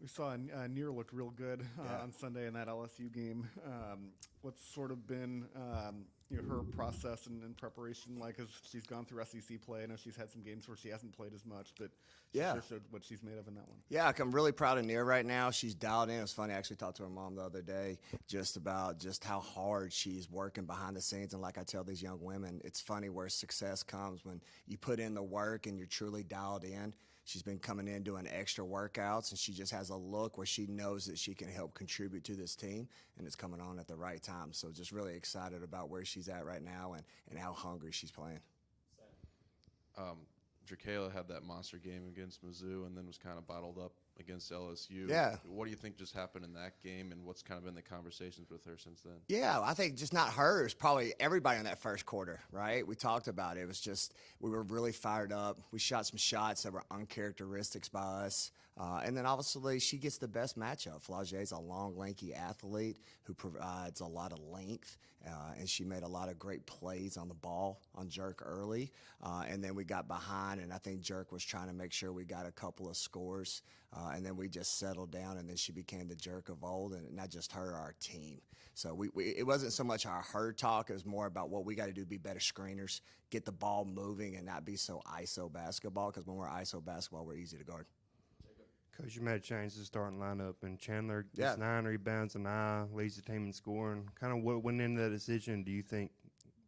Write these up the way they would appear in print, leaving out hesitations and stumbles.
We saw Near looked real good on Sunday in that LSU game. What's sort of been her process and preparation like as she's gone through SEC play? I know she's had some games where she hasn't played as much, but she sure showed what she's made of in that one. Yeah, I'm really proud of Near right now. She's dialed in. It was funny. I actually talked to her mom the other day just about just how hard she's working behind the scenes. And like I tell these young women, it's funny where success comes when you put in the work and you're truly dialed in. She's been coming in doing extra workouts, and she just has a look where she knows that she can help contribute to this team, and it's coming on at the right time. So just really excited about where she's at right now and how hungry she's playing. Drakela had that monster game against Mizzou and then was kind of bottled up against LSU. Yeah. What do you think just happened in that game, and what's kind of been the conversations with her since then? Yeah, I think just not her. It was probably everybody in that first quarter, right? We talked about it. It was just we were really fired up. We shot some shots that were uncharacteristics by us. And then obviously she gets the best matchup. Flage's a long, lanky athlete who provides a lot of length, and she made a lot of great plays on the ball on Jerk early. And then we got behind, and I think Jerk was trying to make sure we got a couple of scores. And then we just settled down, and then she became the Jerk of old, and not just her, our team. So it wasn't so much our her talk. It was more about what we got to do to be better screeners, get the ball moving, and not be so ISO basketball, because when we're ISO basketball, we're easy to guard. Coach, you made a change to the starting lineup, and Chandler gets 9 rebounds and leads the team in scoring. Kind of what went into that decision, do you think?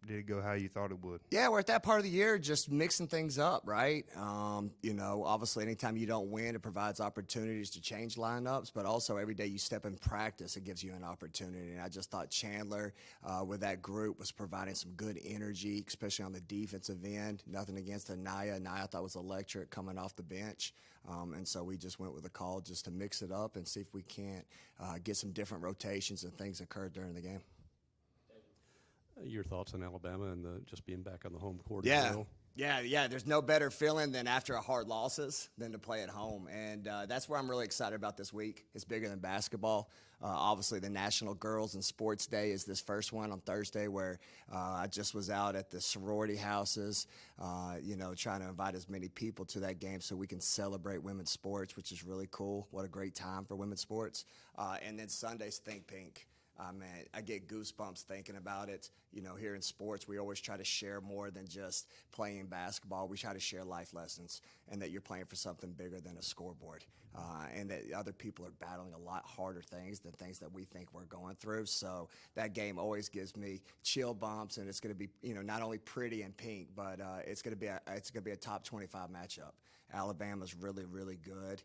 Did it go how you thought it would? Yeah, we're at that part of the year just mixing things up, right? Obviously anytime you don't win, it provides opportunities to change lineups, but also every day you step in practice, it gives you an opportunity. And I just thought Chandler, with that group, was providing some good energy, especially on the defensive end. Nothing against Anaya. Anaya I thought was electric coming off the bench. And so we just went with a call just to mix it up and see if we can't get some different rotations and things occurred during the game. Your thoughts on Alabama and just being back on the home court? Yeah. As well? Yeah. There's no better feeling than after a hard losses than to play at home. And that's where I'm really excited about this week. It's bigger than basketball. Obviously, the National Girls and Sports Day is this first one on Thursday, where I just was out at the sorority houses, trying to invite as many people to that game so we can celebrate women's sports, which is really cool. What a great time for women's sports. And then Sunday's Think Pink. Man, I get goosebumps thinking about it. Here in sports, we always try to share more than just playing basketball. We try to share life lessons, and that you're playing for something bigger than a scoreboard, and that other people are battling a lot harder things than things that we think we're going through. So that game always gives me chill bumps, and it's going to be, not only pretty and pink, but it's going to be a top 25 matchup. Alabama's really, really good.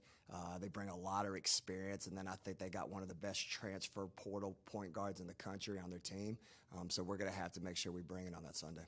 They bring a lot of experience, and then I think they got one of the best transfer portal point guards in the country on their team. So we're going to have to make sure we bring it on that Sunday.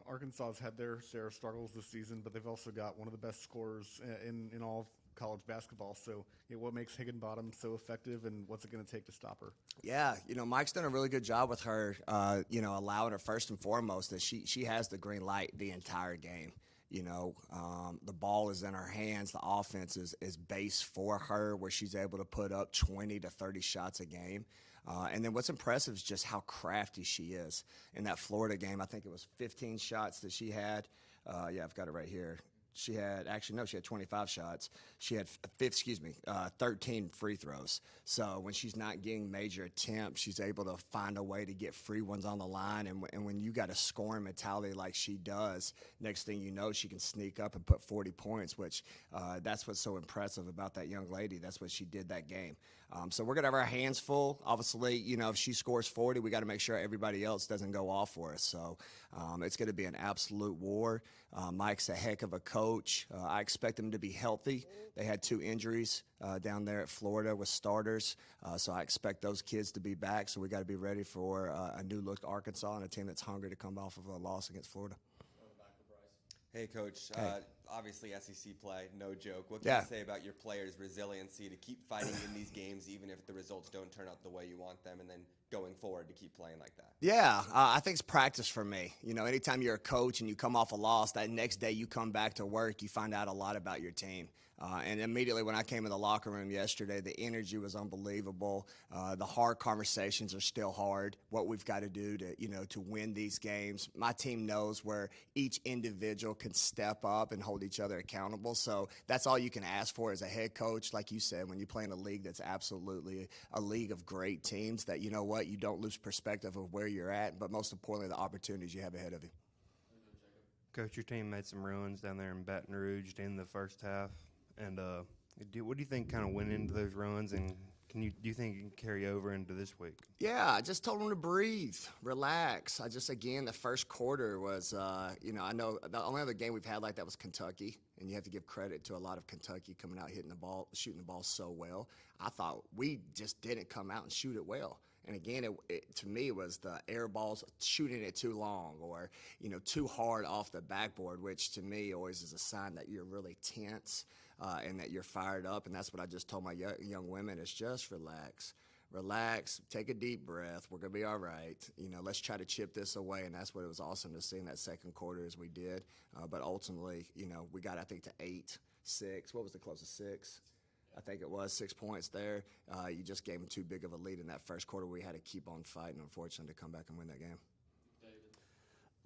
Arkansas has had their share of struggles this season, but they've also got one of the best scorers in all of college basketball. So what makes Higginbottom so effective, and what's it going to take to stop her? Yeah, Mike's done a really good job with her, allowing her first and foremost that she has the green light the entire game. The ball is in her hands. The offense is based for her, where she's able to put up 20 to 30 shots a game. And then what's impressive is just how crafty she is. In that Florida game, I think it was 15 shots that she had. I've got it right here. She had 25 shots. She had 13 free throws. So when she's not getting major attempts, she's able to find a way to get free ones on the line. And when you got a scoring mentality like she does, next thing you know, she can sneak up and put 40 points, which that's what's so impressive about that young lady. That's what she did that game. So we're going to have our hands full. Obviously, if she scores 40, we got to make sure everybody else doesn't go off for us. So it's going to be an absolute war. Mike's a heck of a coach. I expect them to be healthy. They had 2 injuries down there at Florida with starters. So I expect those kids to be back. So we got to be ready for a new look Arkansas and a team that's hungry to come off of a loss against Florida. Hey, Coach. Hey. Obviously, SEC play, no joke. What can you say about your players' resiliency to keep fighting in these games, even if the results don't turn out the way you want them, and then going forward to keep playing like that? Yeah, I think it's practice for me. Anytime you're a coach and you come off a loss, that next day you come back to work, you find out a lot about your team. And immediately when I came in the locker room yesterday, the energy was unbelievable. The hard conversations are still hard. What we've got to do to win these games. My team knows where each individual can step up and hold hold each other accountable. So that's all you can ask for as a head coach. Like you said, when you play in a league that's absolutely a league of great teams, that you know what, you don't lose perspective of where you're at, but most importantly, the opportunities you have ahead of you. Coach, your team made some runs down there in Baton Rouge in the first half. And what do you think kind of went into those runs, and do you think it can carry over into this week? Yeah, I just told them to breathe, relax. Again, the first quarter was, I know the only other game we've had like that was Kentucky, and you have to give credit to a lot of Kentucky coming out, hitting the ball, shooting the ball so well. I thought we just didn't come out and shoot it well. And again, to me, it was the air balls, shooting it too long or, too hard off the backboard, which to me always is a sign that you're really tense and that you're fired up. And that's what I just told my young women is just relax. Relax, take a deep breath. We're going to be all right. Let's try to chip this away. And that's what it was awesome to see in that second quarter as we did. But ultimately, we got, I think, to 8-6. What was the closest? 6? I think it was 6 points there. You just gave them too big of a lead in that first quarter. We had to keep on fighting, unfortunately, to come back and win that game.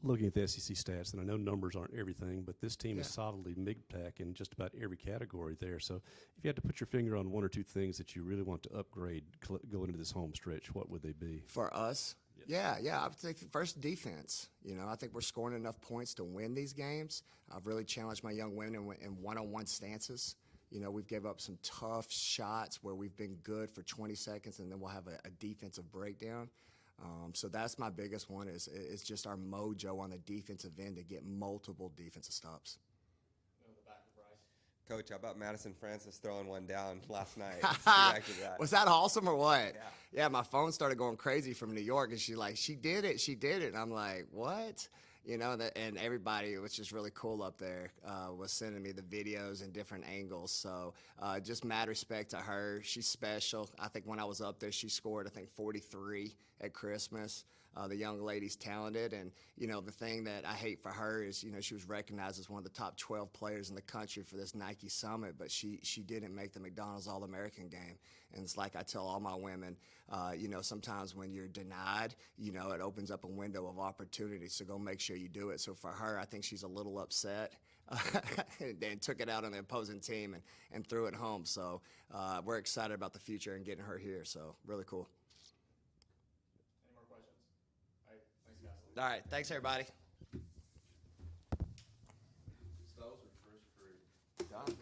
Looking at the SEC stats, and I know numbers aren't everything, but this team is solidly MIG-TAC in just about every category there. So if you had to put your finger on one or two things that you really want to upgrade going into this home stretch, what would they be? For us? Yeah. I would think first defense. I think we're scoring enough points to win these games. I've really challenged my young women in one-on-one stances. We've gave up some tough shots where we've been good for 20 seconds, and then we'll have a defensive breakdown. So that's my biggest one is just our mojo on the defensive end to get multiple defensive stops. Coach, how about Madison Francis throwing one down last night? That. Was that awesome or what? Yeah, my phone started going crazy from New York, and she did it. And I'm like, what? And everybody, which is really cool up there, was sending me the videos and different angles. So just mad respect to her. She's special. I think when I was up there, she scored, 43 at Christmas. The young lady's talented. And, the thing that I hate for her is, she was recognized as one of the top 12 players in the country for this Nike Summit, but she didn't make the McDonald's All-American game. And it's like I tell all my women, sometimes when you're denied, it opens up a window of opportunity. So go make sure you do it. So for her, I think she's a little upset and took it out on the opposing team and threw it home. So we're excited about the future and getting her here. So really cool. Any more questions? All right. Thanks, guys. All right. Thanks, everybody. Those are first free. Done.